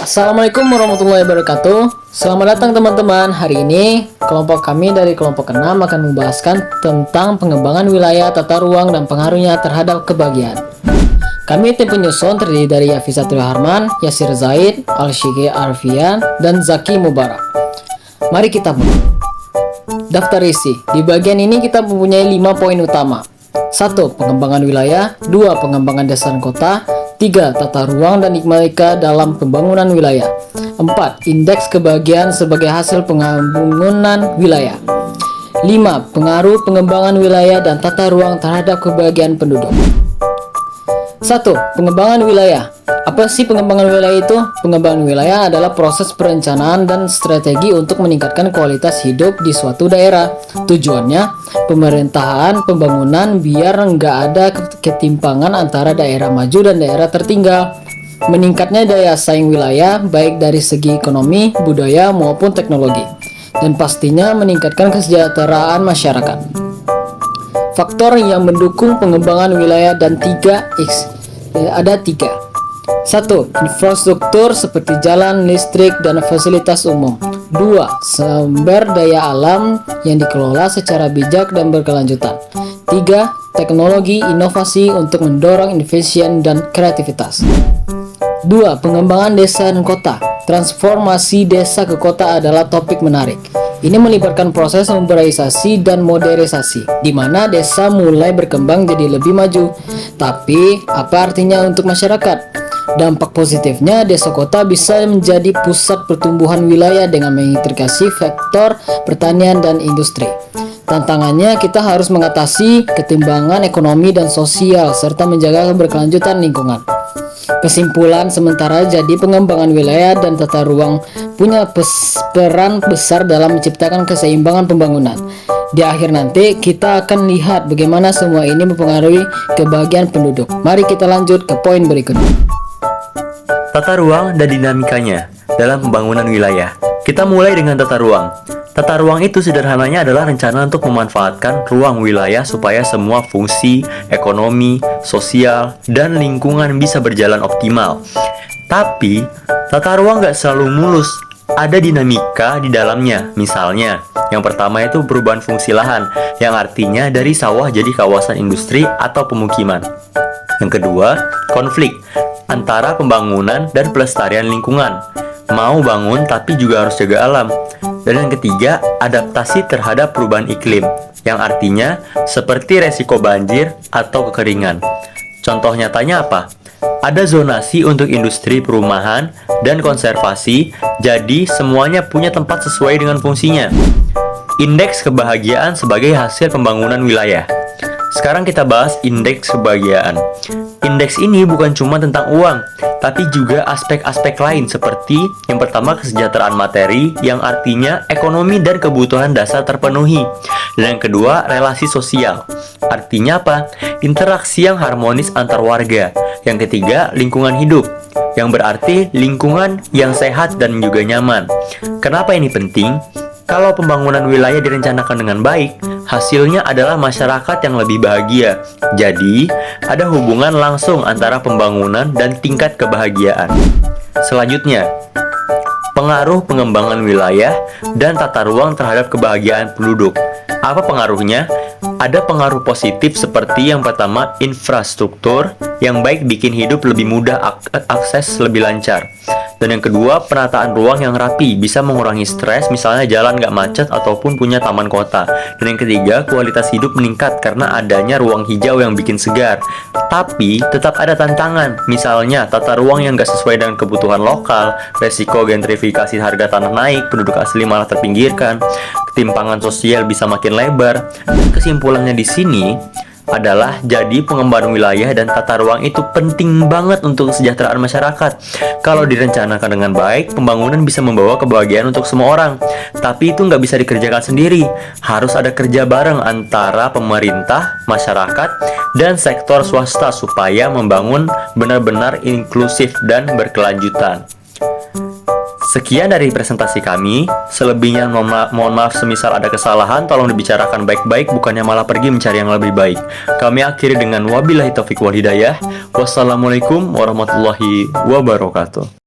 Assalamualaikum warahmatullahi wabarakatuh. Selamat datang teman-teman. Hari ini kelompok kami dari kelompok 6 akan membahaskan tentang pengembangan wilayah, tata ruang, dan pengaruhnya terhadap kebahagiaan. Kami tim penyusun terdiri dari Yafi Satrio Harman, Yasir Zaid, Al-Shige Arfian, dan Zaki Mubarak. Mari kita mulai. Daftar isi. Di bagian ini kita mempunyai 5 poin utama. 1. Pengembangan wilayah. 2. Pengembangan desa dan kota. 3. Tata ruang dan hikmah dalam pembangunan wilayah. 4. Indeks kebahagiaan sebagai hasil pembangunan wilayah. 5. Pengaruh pengembangan wilayah dan tata ruang terhadap kebahagiaan penduduk. 1. Pengembangan wilayah. Apa sih pengembangan wilayah itu? Pengembangan wilayah adalah proses perencanaan dan strategi untuk meningkatkan kualitas hidup di suatu daerah. Tujuannya, pemerintahan pembangunan biar nggak ada ketimpangan antara daerah maju dan daerah tertinggal. Meningkatnya daya saing wilayah, baik dari segi ekonomi, budaya, maupun teknologi. Dan pastinya meningkatkan kesejahteraan masyarakat. Faktor yang mendukung pengembangan wilayah dan ada tiga. 1. Infrastruktur seperti jalan, listrik, dan fasilitas umum. 2. Sumber daya alam yang dikelola secara bijak dan berkelanjutan. 3. Teknologi inovasi untuk mendorong innovasi dan kreativitas. 2. Pengembangan desa dan kota. Transformasi desa ke kota adalah topik menarik. Ini melibatkan proses urbanisasi dan modernisasi, di mana desa mulai berkembang jadi lebih maju. Tapi, apa artinya untuk masyarakat? Dampak positifnya, desa kota bisa menjadi pusat pertumbuhan wilayah dengan mengintegrasi faktor pertanian dan industri. Tantangannya, kita harus mengatasi ketimbangan ekonomi dan sosial, serta menjaga keberkelanjutan lingkungan. Kesimpulan sementara, jadi pengembangan wilayah dan tata ruang punya peran besar dalam menciptakan keseimbangan pembangunan. Di akhir nanti, kita akan lihat bagaimana semua ini mempengaruhi kebahagiaan penduduk. Mari kita lanjut ke poin berikutnya. Tata ruang dan dinamikanya dalam pembangunan wilayah. Kita mulai dengan tata ruang. Tata ruang itu sederhananya adalah rencana untuk memanfaatkan ruang wilayah supaya semua fungsi, ekonomi, sosial, dan lingkungan bisa berjalan optimal. Tapi, tata ruang nggak selalu mulus. Ada dinamika di dalamnya. Misalnya, yang pertama itu perubahan fungsi lahan, yang artinya dari sawah jadi kawasan industri atau pemukiman. Yang kedua, konflik antara pembangunan dan pelestarian lingkungan. Mau bangun tapi juga harus jaga alam. Dan yang ketiga, adaptasi terhadap perubahan iklim, yang artinya seperti resiko banjir atau kekeringan. Contoh nyatanya apa? Ada zonasi untuk industri perumahan dan konservasi, jadi semuanya punya tempat sesuai dengan fungsinya. Indeks kebahagiaan sebagai hasil pembangunan wilayah. Sekarang kita bahas indeks kebahagiaan. Indeks ini bukan cuma tentang uang, tapi juga aspek-aspek lain seperti yang pertama kesejahteraan materi, yang artinya ekonomi dan kebutuhan dasar terpenuhi. Dan yang kedua, relasi sosial. Artinya apa? Interaksi yang harmonis antar warga. Yang ketiga, lingkungan hidup, yang berarti lingkungan yang sehat dan juga nyaman. Kenapa ini penting? Kalau pembangunan wilayah direncanakan dengan baik, hasilnya adalah masyarakat yang lebih bahagia. Jadi, ada hubungan langsung antara pembangunan dan tingkat kebahagiaan. Selanjutnya, pengaruh pengembangan wilayah dan tata ruang terhadap kebahagiaan penduduk. Apa pengaruhnya? Ada pengaruh positif seperti yang pertama, infrastruktur yang baik bikin hidup lebih mudah, akses lebih lancar. Dan yang kedua, penataan ruang yang rapi bisa mengurangi stres, misalnya jalan nggak macet ataupun punya taman kota. Dan yang ketiga, kualitas hidup meningkat karena adanya ruang hijau yang bikin segar. Tapi tetap ada tantangan, misalnya tata ruang yang nggak sesuai dengan kebutuhan lokal, resiko gentrifikasi harga tanah naik, penduduk asli malah terpinggirkan, ketimpangan sosial bisa makin lebar. Kesimpulannya di sini adalah jadi pengembangan wilayah dan tata ruang itu penting banget untuk kesejahteraan masyarakat. Kalau direncanakan dengan baik, pembangunan bisa membawa kebahagiaan untuk semua orang. Tapi itu nggak bisa dikerjakan sendiri. Harus ada kerja bareng antara pemerintah, masyarakat, dan sektor swasta supaya membangun benar-benar inklusif dan berkelanjutan. Sekian dari presentasi kami. Selebihnya mohon maaf semisal ada kesalahan, tolong dibicarakan baik-baik, bukannya malah pergi mencari yang lebih baik. Kami akhiri dengan wabillahi taufiq wal hidayah. Wassalamualaikum warahmatullahi wabarakatuh.